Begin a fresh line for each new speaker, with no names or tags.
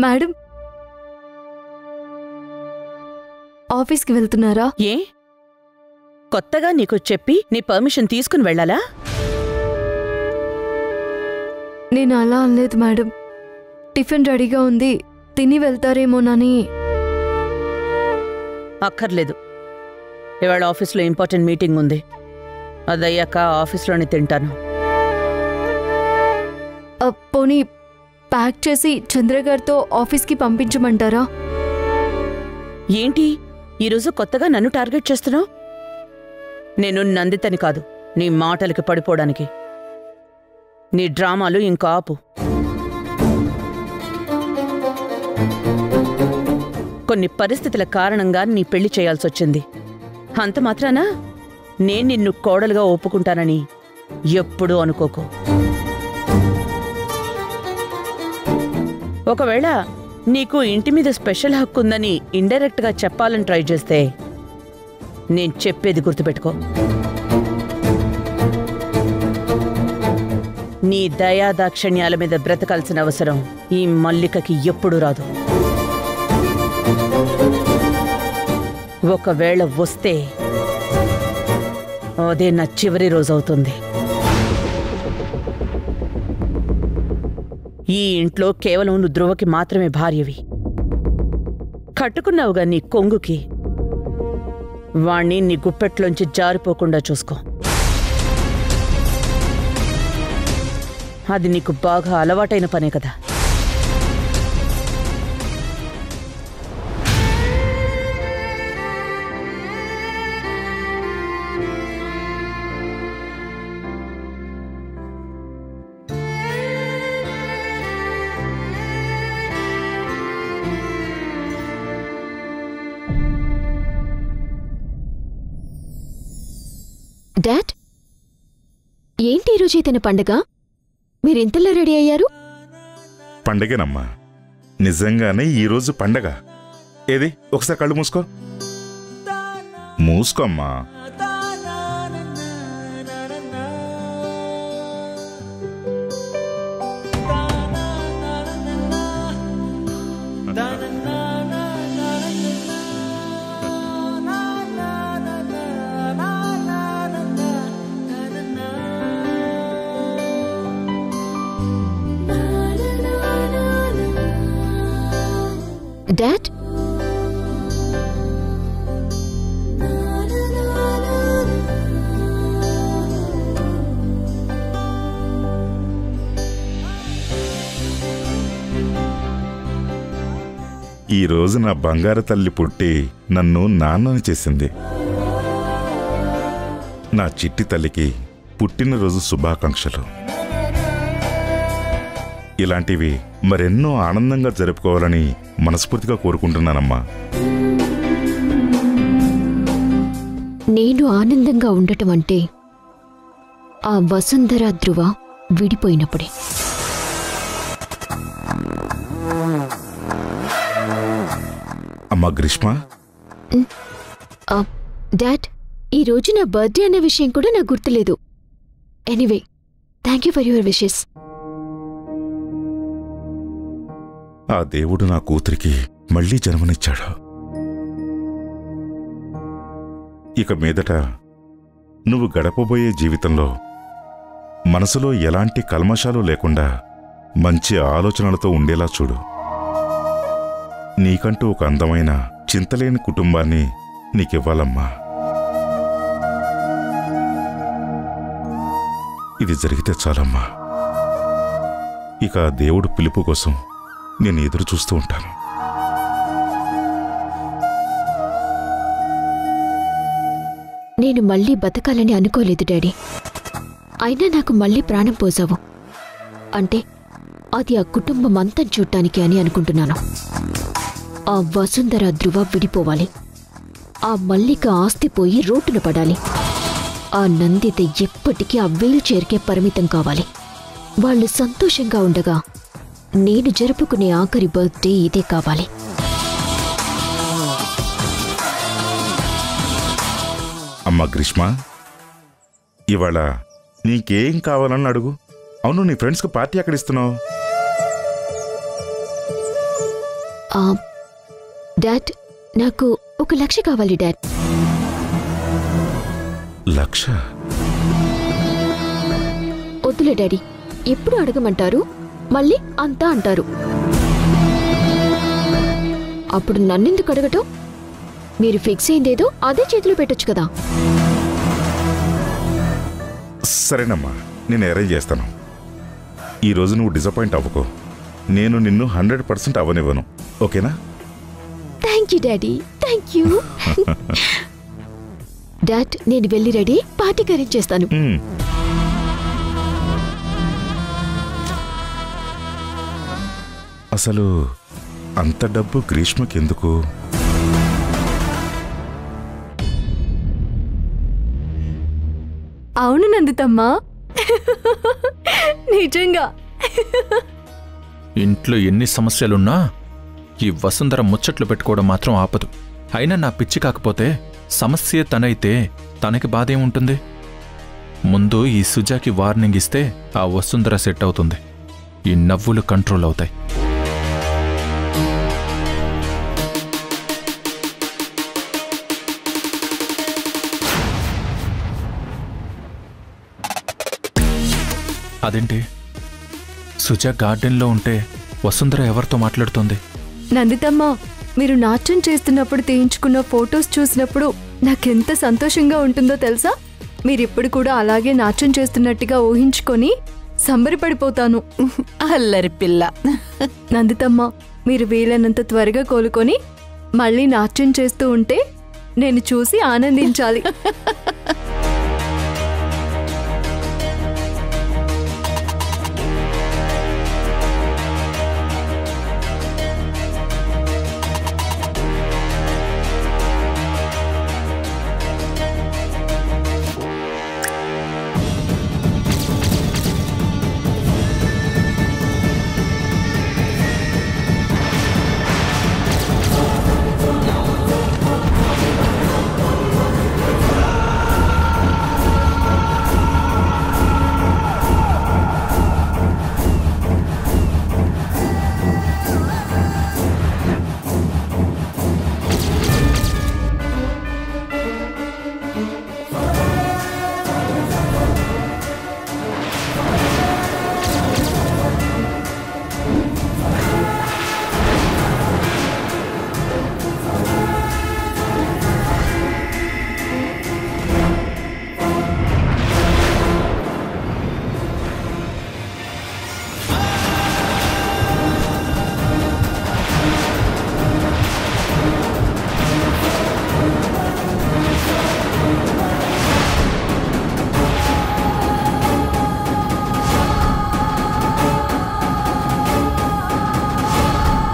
Madam, ఆఫీస్కి వెళ్తున్నారా?
ఏ కొత్తగా నీకు చెప్పి నీ పర్మిషన్ తీసుకుని వెళ్ళాలా?
నేను అలా అనలేదు మేడం. టిఫిన్ రెడీగా ఉంది, తిని వెళ్తారేమోనని.
అక్కర్లేదు, ఇవాళ ఆఫీస్లో ఇంపార్టెంట్ మీటింగ్ ఉంది. అదయ్యాక ఆఫీస్లోనే తింటాను.
పోనీ ప్యాక్ చేసి చంద్రగారితో ఆఫీస్కి పంపించమంటారా?
ఏంటి ఈరోజు కొత్తగా నన్ను టార్గెట్ చేస్తున్నావు? నేను నందితని కాదు నీ మాటలకి పడిపోవడానికి. నీ డ్రామాలు ఇంకా ఆపు. కొన్ని పరిస్థితుల కారణంగా నీ పెళ్లి చేయాల్సొచ్చింది. అంత మాత్రాన నేను నిన్ను కోడలుగా ఒప్పుకుంటానని ఎప్పుడూ అనుకోకు. ఒకవేళ నీకు ఇంటి మీద స్పెషల్ హక్కు ఉందని ఇండైరెక్ట్గా చెప్పాలని ట్రై చేస్తే నేను చెప్పేది గుర్తుపెట్టుకో. నీ దయాదాక్షిణ్యాల మీద బ్రతకాల్సిన అవసరం ఈ మల్లికకి ఎప్పుడూ రాదు. ఒకవేళ వస్తే అదే నా చివరి రోజవుతుంది. ఈ ఇంట్లో కేవలం నువ్వు ధ్రువకి మాత్రమే భార్యవి. కట్టుకున్నావుగా నీ కొంగుకి, వాణ్ణి నీ గుప్పెట్లోంచి జారిపోకుండా చూసుకో. అది నీకు బాగా అలవాటైన పనే కదా.
డాడ్, ఏంటి ఈరోజు ఇతని పండగ? మీరింతలో రెడీ అయ్యారు?
పండగేనమ్మా, నిజంగానే ఈరోజు పండగ. ఏది ఒకసారి కళ్ళు మూసుకో. మూసుకోమ్మా.
డాడ్,
ఈరోజు నా బంగారు తల్లి పుట్టి నన్ను నాన్నని చేసింది. నా చిట్టి తల్లికి పుట్టినరోజు శుభాకాంక్షలు. ఇలాంటివి మరెన్నో ఆనందంగా జరుపుకోవాలని మనస్ఫూర్తిగా కోరుకుంటున్నానమ్మా.
నేను ఆనందంగా ఉండటం అంటే ఆ వసుంధర ధ్రువ విడిపోయినప్పుడే.
అమ్మా గ్రీష్మ,
డాడ్, ఈరోజు నా బర్త్డే అనే విషయం కూడా నాకు గుర్తులేదు. Anyway, thank you for your wishes.
ఆ దేవుడు నా కూతురికి మళ్లీ జన్మనిచ్చాడు. ఇక మీదట నువ్వు గడపబోయే జీవితంలో మనసులో ఎలాంటి కల్మషాలు లేకుండా మంచి ఆలోచనలతో ఉండేలా చూడు. నీకంటూ ఒక అందమైన చింతలేని కుటుంబాన్ని నీకివ్వాలమ్మా. ఇది జరిగితే చాలమ్మా. ఇక దేవుడు పిలుపు కోసం నేను ఎదురు చూస్తూ ఉంటాను.
నేను మళ్ళీ బతకాలని అనుకోలేదు డాడీ. అయినా నాకు మళ్ళీ ప్రాణం పోసావు అంటే అది ఆ కుటుంబం అంతం చూడటానికి అని అనుకుంటున్నాను. ఆ వసుంధర ధ్రువ విడిపోవాలి. ఆ మల్లిక ఆస్తి పోయి రోడ్డున పడాలి. ఆ నందిత ఎప్పటికీ ఆ వీల్ చైర్కే పరిమితం కావాలి. వాళ్ళు సంతోషంగా ఉండగా నేను జరుపుకునే ఆఖరి బర్త్డే ఇదే కావాలి.
అమ్మా గ్రీష్మ, ఇవాళ నీకేం కావాలని అడుగు. అవును, నీ ఫ్రెండ్స్కి పార్టీ ఎక్కడ ఇస్తున్నావు?
డాడ్, నాకు 1,00,000 కావాలి డాడ్.
1,00,000?
వద్దులే డాడీ, ఎప్పుడు అడగమంటారు, మళ్ళీ అంతా అంటారు. అప్పుడు నన్నెందుకు అడగటం? మీరు ఫిక్స్ అయిందేదో అదే చేతిలో పెట్టొచ్చు కదా.
సరేనమ్మా, నేను అరేంజ్ చేస్తాను. ఈరోజు నువ్వు డిసప్పాయింట్ అవ్వకు. నేను నిన్ను 100% అవ్వనివ్వను. ఓకేనా?
Thank you daddy, thank you. Dad, నేను వెళ్ళి రెడీ పార్టీకి అరేంజ్ చేస్తాను.
అసలు అంత డబ్బు గ్రీష్మకి ఎందుకు?
అవును నందితమ్మా, నిజంగా.
ఇంట్లో ఎన్ని సమస్యలున్నా ఈ వసుంధర ముచ్చట్లు పెట్టుకోవడం మాత్రం ఆపదు. అయినా నా పిచ్చి కాకపోతే సమస్య తనైతే తనకి బాధేముంటుంది? ముందు ఈ సుజాకి వార్నింగ్ ఇస్తే ఆ వసుంధర సెట్ అవుతుంది. ఈ నవ్వులు కంట్రోల్ అవుతాయి. అదేంటి, సుజా గార్డెన్లో ఉంటే వసుంధర ఎవరితో మాట్లాడుతోంది?
నందితమ్మ, మీరు నాట్యం చేస్తున్నప్పుడు తీయించుకున్న ఫొటోస్ చూసినప్పుడు నాకెంత సంతోషంగా ఉంటుందో తెలుసా? మీరిప్పుడు కూడా అలాగే నాట్యం చేస్తున్నట్టుగా ఊహించుకొని సంబరపడిపోతాను.
అల్లరి పిల్ల.
నందితమ్మ, మీరు వీలైనంత త్వరగా కోలుకొని మళ్ళీ నాట్యం చేస్తూ ఉంటే నేను చూసి ఆనందించాలి.